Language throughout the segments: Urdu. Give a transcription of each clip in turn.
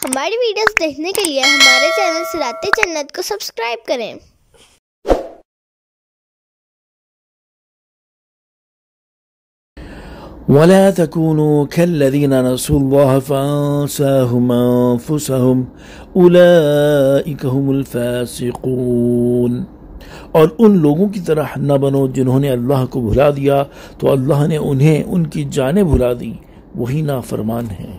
ہماری ویڈیوز دیکھنے کے لیے ہمارے چینل صراط جنت کو سبسکرائب کریں۔ وَلَا تَكُونُوا كَالَّذِينَ نَسُوا اللَّهَ فَأَنسَاهُمْ أَنفُسَهُمْ أُولَئِكَ هُمُ الْفَاسِقُونَ۔ اور ان لوگوں کی طرح نہ بنو جنہوں نے اللہ کو بھلا دیا تو اللہ نے انہیں ان کی جانیں بھلا دی، وہی نافرمان ہیں۔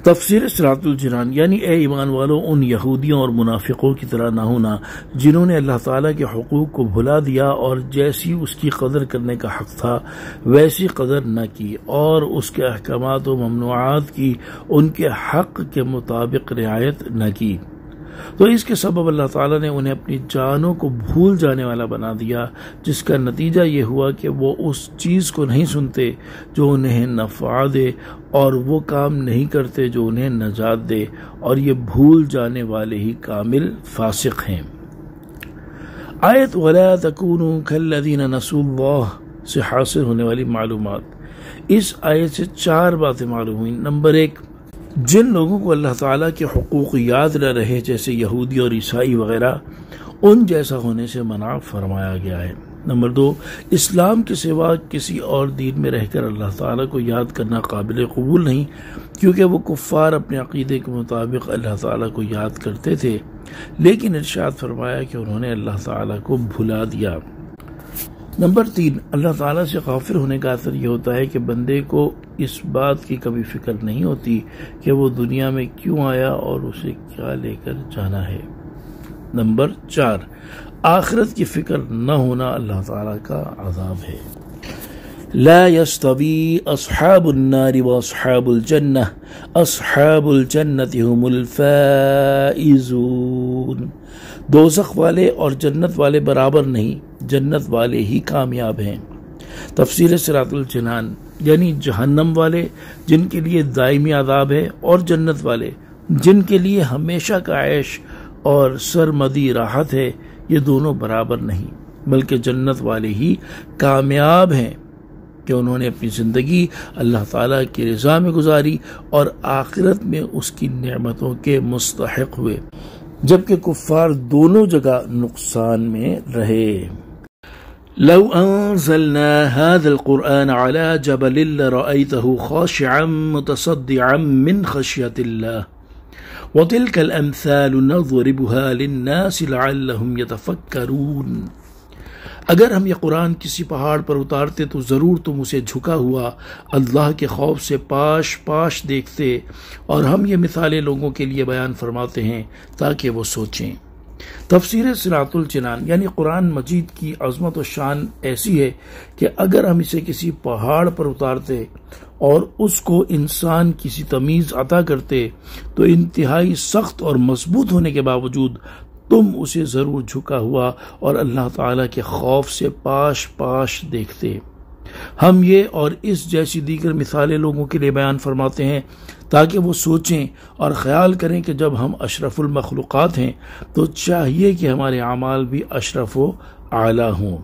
تفسیر صراط الجنان یعنی اے ایمان والو ان یہودیوں اور منافقوں کی طرح نہ ہونا جنہوں نے اللہ تعالیٰ کے حقوق کو بھلا دیا اور جیسی اس کی قدر کرنے کا حق تھا ویسی قدر نہ کی، اور اس کے احکامات و ممنوعات کی ان کے حق کے مطابق رعایت نہ کی، تو اس کے سبب اللہ تعالیٰ نے انہیں اپنی جانوں کو بھول جانے والا بنا دیا، جس کا نتیجہ یہ ہوا کہ وہ اس چیز کو نہیں سنتے جو انہیں نفع دے اور وہ کام نہیں کرتے جو انہیں نجات دے، اور یہ بھول جانے والے ہی کامل فاسق ہیں۔ آیت وَلَا تَكُونُوا كَالَّذِينَ نَسُوا اللَّهَ سے حاصل ہونے والی معلومات۔ اس آیت سے 4 باتیں معلوم ہوئیں۔ نمبر 1، جن لوگوں کو اللہ تعالیٰ کے حقوق یاد نہ رہے جیسے یہودی اور عیسائی وغیرہ، ان جیسا ہونے سے منع فرمایا گیا ہے۔ نمبر 2، اسلام کے سوا کسی اور دین میں رہ کر اللہ تعالیٰ کو یاد کرنا قابل قبول نہیں، کیونکہ وہ کفار اپنے عقیدے کے مطابق اللہ تعالیٰ کو یاد کرتے تھے، لیکن ارشاد فرمایا کہ انہوں نے اللہ تعالیٰ کو بھلا دیا۔ نمبر 3، اللہ تعالیٰ سے غافل ہونے کا اثر یہ ہوتا ہے کہ بندے کو اس بات کی کبھی فکر نہیں ہوتی کہ وہ دنیا میں کیوں آیا اور اسے کیا لے کر جانا ہے۔ نمبر 4، آخرت کی فکر نہ ہونا اللہ تعالیٰ کا عذاب ہے۔ لا يستوي اصحاب النار واصحاب الجنہ اصحاب الجنۃ هم الفائزون۔ دوزخ والے اور جنت والے برابر نہیں، جنت والے ہی کامیاب ہیں۔ تفسیر صراط الجنان یعنی جہنم والے جن کے لیے دائمی عذاب ہے، اور جنت والے جن کے لیے ہمیشہ کا عیش اور سرمدی راحت ہے، یہ دونوں برابر نہیں، بلکہ جنت والے ہی کامیاب ہیں کہ انہوں نے اپنی زندگی اللہ تعالیٰ کی رضا میں گزاری اور آخرت میں اس کی نعمتوں کے مستحق ہوئے، جبکہ کفار دونوں جگہ نقصان میں رہے۔ لو انزلنا هذا القرآن على جبل لرأيته خاشعا متصدعا من خشية الله وتلك الأمثال نضربها للناس لعلهم يتفكرون۔ اگر ہم یہ قرآن کسی پہاڑ پر اتارتے تو ضرور تم اسے جھکا ہوا اللہ کے خوف سے پاش پاش دیکھتے، اور ہم یہ مثالیں لوگوں کے لیے بیان فرماتے ہیں تاکہ وہ سوچیں۔ تفسیر صراط الجنان یعنی قرآن مجید کی عظمت و شان ایسی ہے کہ اگر ہم اسے کسی پہاڑ پر اتارتے اور اس کو انسان کسی تمیز عطا کرتے تو انتہائی سخت اور مضبوط ہونے کے باوجود تم اسے ضرور جھکا ہوا اور اللہ تعالیٰ کے خوف سے پاش پاش دیکھتے۔ ہم یہ اور اس جیسی دیگر مثالیں لوگوں کے لیے بیان فرماتے ہیں تاکہ وہ سوچیں اور خیال کریں کہ جب ہم اشرف المخلوقات ہیں تو چاہیے کہ ہمارے اعمال بھی اشرف و اعلیٰ ہوں۔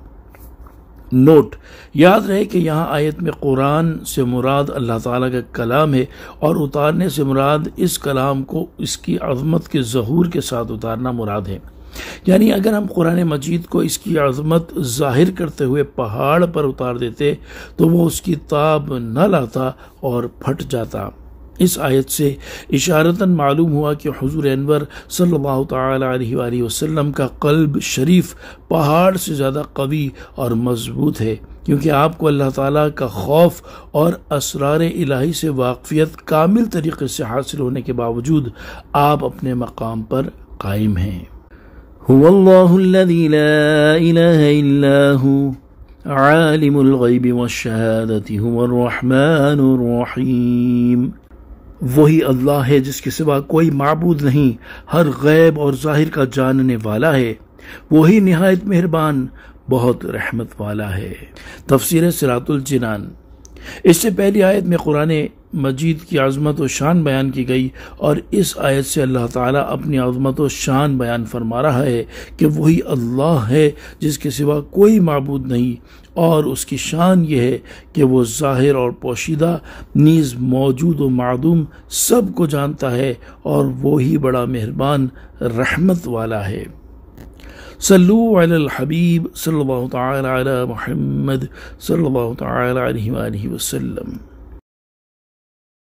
نوٹ، یاد رہے کہ یہاں آیت میں قرآن سے مراد اللہ تعالیٰ کا کلام ہے، اور اتارنے سے مراد اس کلام کو اس کی عظمت کے ظہور کے ساتھ اتارنا مراد ہے۔ یعنی اگر ہم قرآن مجید کو اس کی عظمت ظاہر کرتے ہوئے پہاڑ پر اتار دیتے تو وہ اس کی تاب نہ لاتا اور پھٹ جاتا۔ اس آیت سے اشارتاً معلوم ہوا کہ حضور انور صلی اللہ تعالی علیہ وآلہ وسلم کا قلب شریف پہاڑ سے زیادہ قوی اور مضبوط ہے، کیونکہ آپ کو اللہ تعالیٰ کا خوف اور اسرار الہی سے واقفیت کامل طریقے سے حاصل ہونے کے باوجود آپ اپنے مقام پر قائم ہیں۔ هو اللہ الذی لا الہ الا ہو عالم الغیب والشہادۃ هو الرحمن الرحیم۔ وہی اللہ ہے جس کے سوا کوئی معبود نہیں، ہر غیب اور ظاہر کا جاننے والا ہے، وہی نہایت مہربان بہت رحمت والا ہے۔ تفسیر صراط الجنان اس سے پہلی آیت میں قرآن مجید کی عظمت و شان بیان کی گئی، اور اس آیت سے اللہ تعالیٰ اپنی عظمت و شان بیان فرما رہا ہے کہ وہی اللہ ہے جس کے سوا کوئی معبود نہیں، اور اس کی شان یہ ہے کہ وہ ظاہر اور پوشیدہ نیز موجود و معدوم سب کو جانتا ہے، اور وہی بڑا مہربان رحمت والا ہے۔ صلو علی الحبیب صلی اللہ تعالی علی محمد صلی اللہ تعالی علیہ وآلہ وسلم۔